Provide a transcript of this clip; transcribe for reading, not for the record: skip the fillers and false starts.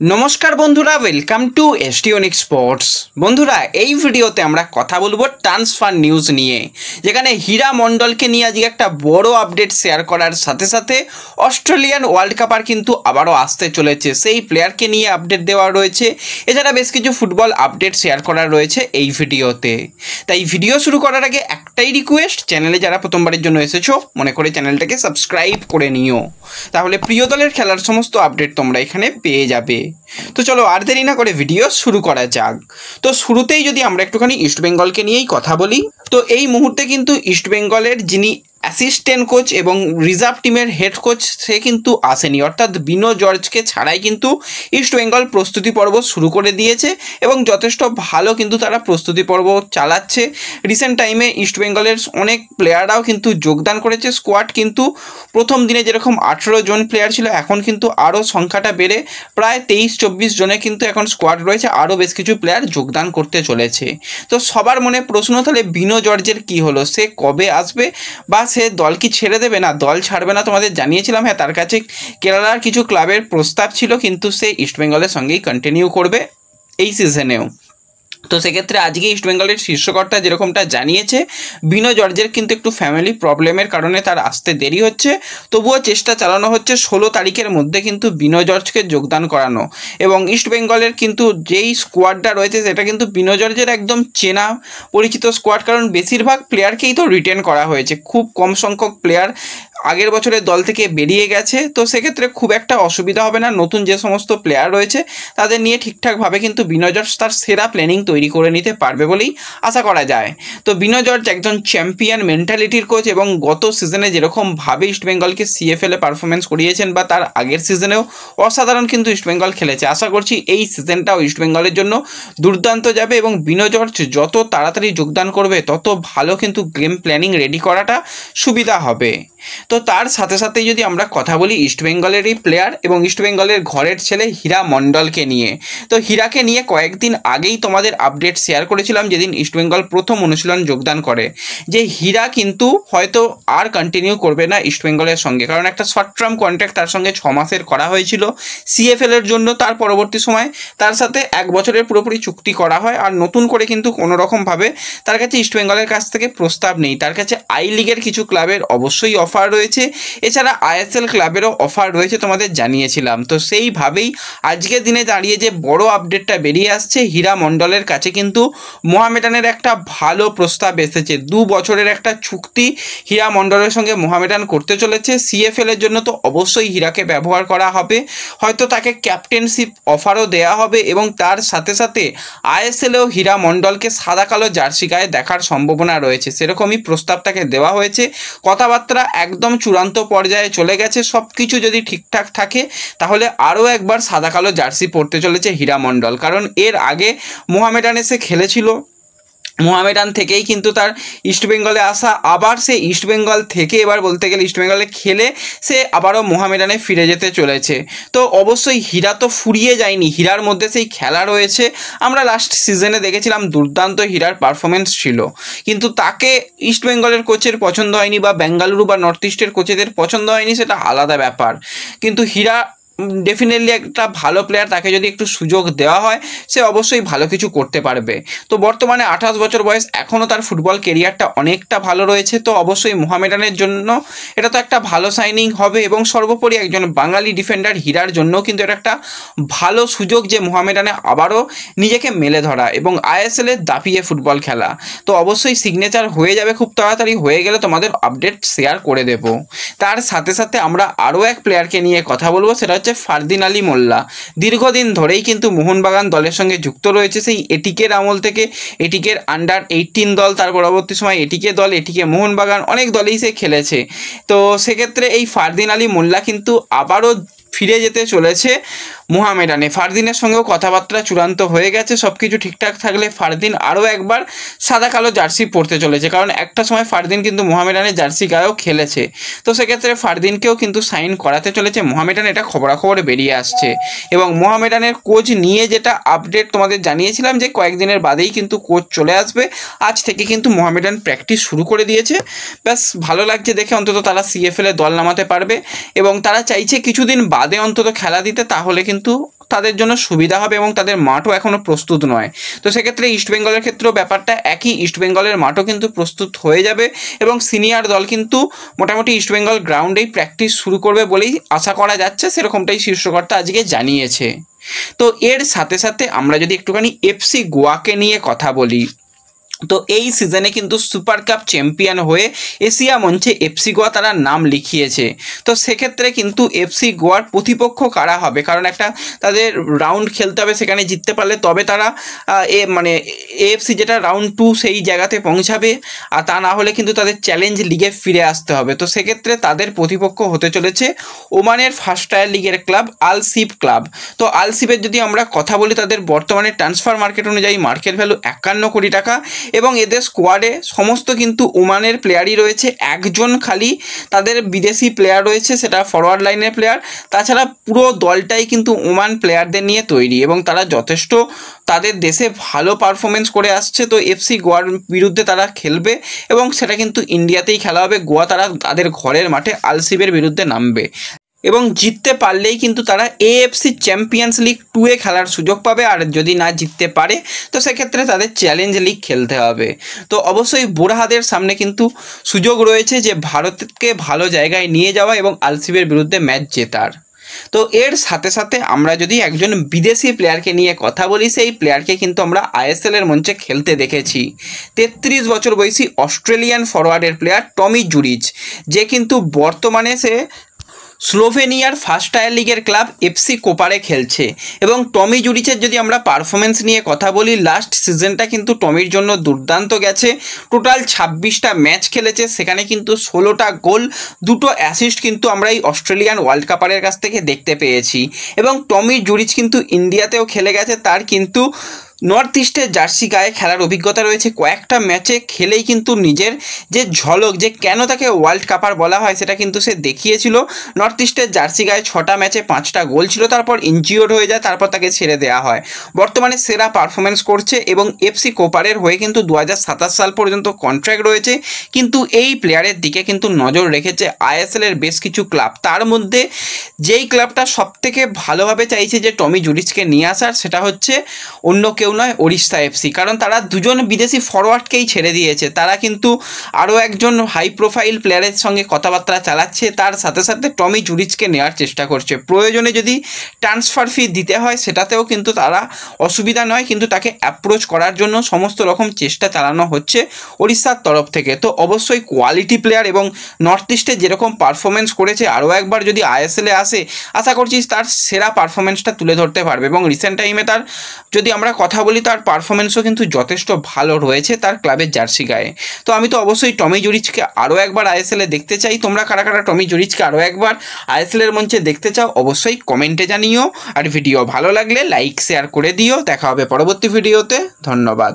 नमस्कार बंधुरा welcome to एसटीओनिक sports. बंधुरा এই ভিডিওতে আমরা কথা বলবো ট্রান্সফার নিউজ নিয়ে, যেখানে হীরা মণ্ডলকে নিয়ে আজকে একটা বড় আপডেট শেয়ার করার সাথে সাথে অস্ট্রেলিয়ান ওয়ার্ল্ড কাপ আর কিন্তু আবারও আসতে চলেছে, সেই প্লেয়ারকে নিয়ে আপডেট দেওয়া রয়েছে। এছাড়া বেশ কিছু ফুটবল আপডেট শেয়ার করা রয়েছে এই ভিডিওতে। তাই ভিডিও শুরু করার আগে একটাই রিকোয়েস্ট, চ্যানেলে যারা প্রথমবারের জন্য এসেছো মনে করে চ্যানেলটাকে সাবস্ক্রাইব করে নিও, তাহলে প্রিয় দলের খেলার সমস্ত আপডেট তোমরা এখানে পেয়ে যাবে। তো চলো আর দেরি না করে ভিডিও শুরু করা যাক। তো শুরুতেই যদি আমরা একটুখানি ইস্টবেঙ্গলকে নিয়েই কথা বলি, তো এই মুহূর্তে কিন্তু ইস্টবেঙ্গলের যিনি অ্যাসিস্ট্যান্ট কোচ এবং রিজার্ভ টিমের হেড কোচ সে কিন্তু আসেনি, অর্থাৎ বিনো জর্জকে ছাড়াই কিন্তু ইস্টবেঙ্গল প্রস্তুতি পর্ব শুরু করে দিয়েছে এবং যথেষ্ট ভালো কিন্তু তারা প্রস্তুতি পর্ব চালাচ্ছে। রিসেন্ট টাইমে ইস্টবেঙ্গলের অনেক প্লেয়াররাও কিন্তু যোগদান করেছে। স্কোয়াড কিন্তু প্রথম দিনে যেরকম 18 জন প্লেয়ার ছিল, এখন কিন্তু আরও সংখ্যাটা বেড়ে প্রায় 23-24 জনে কিন্তু এখন স্কোয়াড রয়েছে, আরও বেশ কিছু প্লেয়ার যোগদান করতে চলেছে। তো সবার মনে প্রশ্ন, তাহলে বিনো জর্জের কী হলো, সে কবে আসবে বা সে দল কি ছেড়ে দেবে? না, দল ছাড়বে না, তোমাদের জানিয়েছিলাম। হ্যাঁ, তার কাছে কেরালার কিছু ক্লাবের প্রস্তাব ছিল, কিন্তু সে ইস্টবেঙ্গলের সঙ্গেই কন্টিনিউ করবে এই সিজনেও। তো সেক্ষেত্রে আজকে ইস্টবেঙ্গলের শীর্ষকর্তা যেরকমটা জানিয়েছে, বিনো জর্জের কিন্তু একটু ফ্যামিলি প্রবলেমের কারণে তার আসতে দেরি হচ্ছে, তবুও চেষ্টা চালানো হচ্ছে 16 তারিখের মধ্যে কিন্তু বিনো জর্জকে যোগদান করানো। এবং ইস্টবেঙ্গলের কিন্তু যেই স্কোয়াডটা রয়েছে সেটা কিন্তু বিনো জর্জের একদম চেনা পরিচিত স্কোয়াড, কারণ বেশিরভাগ প্লেয়ারকেই তো রিটেন করা হয়েছে, খুব কম সংখ্যক প্লেয়ার আগের বছরের দল থেকে বেরিয়ে গেছে। তো সেক্ষেত্রে খুব একটা অসুবিধা হবে না, নতুন যে সমস্ত প্লেয়ার রয়েছে তাদের নিয়ে ঠিকঠাকভাবে কিন্তু বিনো জর্জ তার সেরা প্ল্যানিং তৈরি করে নিতে পারবে বলেই আশা করা যায়। তো বিনো জর্জ একজন চ্যাম্পিয়ন মেন্টালিটির কোচ এবং গত সিজনে যেরকমভাবে ইস্টবেঙ্গলকে সিএফএলে পারফরমেন্স করিয়েছেন বা তার আগের সিজনেও অসাধারণ কিন্তু ইস্টবেঙ্গল খেলেছে। আশা করছি এই সিজনটাও ইস্টবেঙ্গলের জন্য দুর্দান্ত যাবে এবং বিনো জর্জ যত তাড়াতাড়ি যোগদান করবে তত ভালো কিন্তু গেম প্ল্যানিং রেডি করাটা সুবিধা হবে। তো তার সাথে সাথে যদি আমরা কথা বলি ইস্টবেঙ্গলেরই প্লেয়ার এবং ইস্টবেঙ্গলের ঘরের ছেলে হীরা মণ্ডলকে নিয়ে, তো হীরাকে নিয়ে কয়েকদিন আগেই তোমাদের আপডেট শেয়ার করেছিলাম, যেদিন ইস্টবেঙ্গল প্রথম অনুশীলন যোগদান করে, যে হীরা কিন্তু হয়তো আর কন্টিনিউ করবে না ইস্টবেঙ্গলের সঙ্গে, কারণ একটা শর্ট টার্ম কন্ট্রাক্ট তার সঙ্গে 6 মাসের করা হয়েছিল সিএফএলের জন্য। তার পরবর্তী সময় তার সাথে 1 বছরের পুরোপুরি চুক্তি করা হয়, আর নতুন করে কিন্তু কোনোরকমভাবে তার কাছে ইস্টবেঙ্গলের কাছ থেকে প্রস্তাব নেই। তার কাছে আই লিগের কিছু ক্লাবের অবশ্যই অফার রয়েছে, এছাড়া আইএসএল ক্লাবেরও অফার রয়েছে, তোমাদের জানিয়েছিলাম। তো সেইভাবেই আজকের দিনে দাঁড়িয়ে যে বড় আপডেটটা বেরিয়ে আসছে, হীরা মণ্ডলের কাছে কিন্তু মোহামেডানের একটা ভালো প্রস্তাব এসেছে। 2 বছরের একটা চুক্তি হীরা মণ্ডলের সঙ্গে মোহামেডান করতে চলেছে। সিএফএল এর জন্য তো অবশ্যই হীরাকে ব্যবহার করা হবে, হয়তো তাকে ক্যাপ্টেনশিপ অফারও দেওয়া হবে এবং তার সাথে সাথে আইএসএলেও হীরা মণ্ডলকে সাদা কালো জার্সি গায়ে দেখার সম্ভাবনা রয়েছে, সেরকমই প্রস্তাব তাকে দেওয়া হয়েছে। কথাবার্তা একদম চূড়ান্ত পর্যায়ে চলে গেছে, সব কিছু যদি ঠিকঠাক থাকে তাহলে আরও একবার সাদা কালো জার্সি পরতে চলেছে হীরা মণ্ডল, কারণ এর আগে মোহামেডান এসে খেলেছিল, মোহামেডান থেকেই কিন্তু তার ইস্টবেঙ্গলে আসা, আবার সে ইস্টবেঙ্গল থেকে এবার বলতে গেলে ইস্টবেঙ্গলে খেলে সে আবারও মোহামেডানে ফিরে যেতে চলেছে। তো অবশ্যই হীরা তো ফুরিয়ে যায়নি, হীরার মধ্যে সেই খেলা রয়েছে। আমরা লাস্ট সিজনে দেখেছিলাম দুর্দান্ত হীরার পারফরমেন্স ছিল, কিন্তু তাকে ইস্টবেঙ্গলের কোচের পছন্দ হয়নি বা বেঙ্গালুরু বা নর্থ ইস্টের কোচেদের পছন্দ হয়নি, সেটা আলাদা ব্যাপার। কিন্তু হীরা ডেফিনেটলি একটা ভালো প্লেয়ার, তাকে যদি একটু সুযোগ দেওয়া হয় সে অবশ্যই ভালো কিছু করতে পারবে। তো বর্তমানে 28 বছর বয়স, এখনও তার ফুটবল কেরিয়ারটা অনেকটা ভালো রয়েছে। তো অবশ্যই মোহামেডানের জন্য এটা তো একটা ভালো সাইনিং হবে এবং সর্বোপরি একজন বাঙালি ডিফেন্ডার হীরার জন্য কিন্তু এটা একটা ভালো সুযোগ যে মোহামেডানে আবারও নিজেকে মেলে ধরা এবং আইএসএলের দাপিয়ে ফুটবল খেলা। তো অবশ্যই সিগনেচার হয়ে যাবে খুব তাড়াতাড়ি, হয়ে গেলে তোমাদের আপডেট শেয়ার করে দেব। তার সাথে সাথে আমরা আরও এক প্লেয়ারকে নিয়ে কথা বলবো, সেটা ফারদিন আলী মোল্লা। দীর্ঘদিন ধরেই কিন্তু মোহনবাগান দলের সঙ্গে যুক্ত রয়েছে, সেই এটিকের আমল থেকে, এটিকের আন্ডার 18 দল, তার পরবর্তী সময় এটিকে দল, এটিকে মোহনবাগান, অনেক দলেই সে খেলেছে। তো সেক্ষেত্রে এই ফারদিন আলী মোল্লা কিন্তু আবারও ফিরে যেতে চলেছে মোহামেডানে। ফারদিনের সঙ্গেও কথাবার্তা চূড়ান্ত হয়ে গেছে, সব কিছু ঠিকঠাক থাকলে ফারদিন আরও একবার সাদা কালো জার্সি পরতে চলেছে, কারণ একটা সময় ফারদিন কিন্তু মোহামেডানের জার্সি গায়েও খেলেছে। তো সেক্ষেত্রে ফারদিনকেও কিন্তু সাইন করাতে চলেছে মোহামেডান, এটা খবরাখবরে বেরিয়ে আসছে। এবং মোহামেডানের কোচ নিয়ে যেটা আপডেট তোমাদের জানিয়েছিলাম যে কয়েকদিনের বাদেই কিন্তু কোচ চলে আসবে, আজ থেকে কিন্তু মোহামেডান প্র্যাকটিস শুরু করে দিয়েছে। ব্যাস ভালো লাগছে দেখে, অন্তত তারা সিএফএলে দল নামাতে পারবে এবং তারা চাইছে কিছুদিন বাদে অন্তত খেলা দিতে, তাহলে কিন্তু তাদের জন্য সুবিধা হবে এবং তাদের মাঠও এখনও প্রস্তুত নয়। তো সেক্ষেত্রে ইস্টবেঙ্গলের ক্ষেত্রেও ব্যাপারটা একই, ইস্টবেঙ্গলের মাঠও কিন্তু প্রস্তুত হয়ে যাবে এবং সিনিয়র দল কিন্তু মোটামুটি ইস্টবেঙ্গল গ্রাউন্ডেই প্র্যাকটিস শুরু করবে বলেই আশা করা যাচ্ছে, সেরকমটাই শীর্ষকর্তা আজকে জানিয়েছে। তো এর সাথে সাথে আমরা যদি একটুখানি এফসি গোয়াকে নিয়ে কথা বলি, তো এই সিজনে কিন্তু সুপার কাপ চ্যাম্পিয়ন হয়ে এশিয়া মঞ্চে এফসি গোয়া তারা নাম লিখিয়েছে। তো সেক্ষেত্রে কিন্তু এফসি গোয়ার প্রতিপক্ষ কারা হবে, কারণ একটা তাদের রাউন্ড খেলতে হবে, সেখানে জিততে পারলে তবে তারা এএফসি যেটা রাউন্ড 2 সেই জায়গাতে পৌঁছাবে, আর তা না হলে কিন্তু তাদের চ্যালেঞ্জ লিগে ফিরে আসতে হবে। তো সেক্ষেত্রে তাদের প্রতিপক্ষ হতে চলেছে ওমানের ফার্স্ট টায়ার লিগের ক্লাব আল সিফ ক্লাব। তো আল সিফের যদি আমরা কথা বলি, তাদের বর্তমানে ট্রান্সফার মার্কেট অনুযায়ী মার্কেট ভ্যালু 51 কোটি টাকা এবং এদের স্কোয়াডে সমস্ত কিন্তু ওমানের প্লেয়ারই রয়েছে, একজন খালি তাদের বিদেশি প্লেয়ার রয়েছে, সেটা ফরওয়ার্ড লাইনের প্লেয়ার। তাছাড়া পুরো দলটাই কিন্তু ওমান প্লেয়ারদের নিয়ে তৈরি এবং তারা যথেষ্ট তাদের দেশে ভালো পারফরমেন্স করে আসছে। তো এফসি গোয়ার বিরুদ্ধে তারা খেলবে এবং সেটা কিন্তু ইন্ডিয়াতেই খেলা হবে। গোয়া তারা তাদের ঘরের মাঠে আল সিফের বিরুদ্ধে নামবে এবং জিততে পারলেই কিন্তু তারা এএফসি চ্যাম্পিয়ন্স লিগ 2-এ খেলার সুযোগ পাবে, আর যদি না জিততে পারে তো সেক্ষেত্রে তাদের চ্যালেঞ্জ লিগ খেলতে হবে। তো অবশ্যই বোরহাদের সামনে কিন্তু সুযোগ রয়েছে যে ভারতকে ভালো জায়গায় নিয়ে যাওয়া এবং আলসিফের বিরুদ্ধে ম্যাচ জেতার। তো এর সাথে সাথে আমরা যদি একজন বিদেশি প্লেয়ারকে নিয়ে কথা বলি, সেই প্লেয়ারকে কিন্তু আমরা আইএসএলের মঞ্চে খেলতে দেখেছি। 33 বছর বয়সী অস্ট্রেলিয়ান ফরওয়ার্ডের প্লেয়ার টমি জুরিচ, যে কিন্তু বর্তমানে সে স্লোভেনিয়ার ফার্স্ট টায়ার লিগের ক্লাব এফসি কোপারে খেলছে। এবং টমি জুরিচের যদি আমরা পারফরমেন্স নিয়ে কথা বলি, লাস্ট সিজনটা কিন্তু টমির জন্য দুর্দান্ত গেছে। টোটাল 26টা ম্যাচ খেলেছে, সেখানে কিন্তু 16টা গোল, 2টো অ্যাসিস্ট কিন্তু আমরা এই অস্ট্রেলিয়ান ওয়ার্ল্ড কাপারের কাছ থেকে দেখতে পেয়েছি। এবং টমি জুরিচ কিন্তু ইন্ডিয়াতেও খেলে গেছে, তার কিন্তু নর্থ ইস্টের জার্সি গায়ে খেলার অভিজ্ঞতা রয়েছে। কয়েকটা ম্যাচে খেলেই কিন্তু নিজের যে ঝলক, যে কেন তাকে ওয়ার্ল্ড কাপার বলা হয়, সেটা কিন্তু সে দেখিয়েছিল। নর্থ ইস্টের জার্সি গায়ে 6টা ম্যাচে 5টা গোল ছিল, তারপর ইনজিওর্ড হয়ে যায়, তারপর তাকে ছেড়ে দেওয়া হয়। বর্তমানে সেরা পারফরমেন্স করছে এবং এফসি কোপারের হয়ে কিন্তু 2027 সাল পর্যন্ত কন্ট্রাক্ট রয়েছে। কিন্তু এই প্লেয়ারের দিকে কিন্তু নজর রেখেছে আইএসএলের বেশ কিছু ক্লাব, তার মধ্যে যেই ক্লাবটা সবথেকে ভালোভাবে চাইছে যে টমি জুরিচকে নিয়ে আসার, সেটা হচ্ছে অন্য কেউ নয়, ওড়িশা এফসি। কারণ তারা দুজন বিদেশি ফরওয়ার্ডকেই ছেড়ে দিয়েছে, তারা কিন্তু আরও একজন হাই প্রোফাইল প্লেয়ারের সঙ্গে কথাবার্তা চালাচ্ছে, তার সাথে সাথে টমি জুরিচকে নেওয়ার চেষ্টা করছে। প্রয়োজনে যদি ট্রান্সফার ফি দিতে হয় সেটাতেও কিন্তু তারা অসুবিধা নয়, কিন্তু তাকে অ্যাপ্রোচ করার জন্য সমস্ত রকম চেষ্টা চালানো হচ্ছে ওড়িশার তরফ থেকে। তো অবশ্যই কোয়ালিটি প্লেয়ার এবং নর্থ ইস্টে যেরকম পারফরমেন্স করেছে, আরও একবার যদি আইএসএলে আসে, আশা করছি তার সেরা পারফরমেন্সটা তুলে ধরতে পারবে। এবং রিসেন্ট টাইমে তার যদি আমরা কথা বলি, তার পারফরমেন্সও কিন্তু যথেষ্ট ভালো রয়েছে তার ক্লাবের জার্সি গায়ে। তো আমি তো অবশ্যই টমি জুরিচকে আরও একবার আইএসএলে দেখতে চাই। তোমরা কারা কারা টমি জুরিচকে আরও একবার আইএসএলের মঞ্চে দেখতে চাও অবশ্যই কমেন্টে জানিও, আর ভিডিও ভালো লাগলে লাইক শেয়ার করে দিও। দেখা হবে পরবর্তী ভিডিওতে, ধন্যবাদ।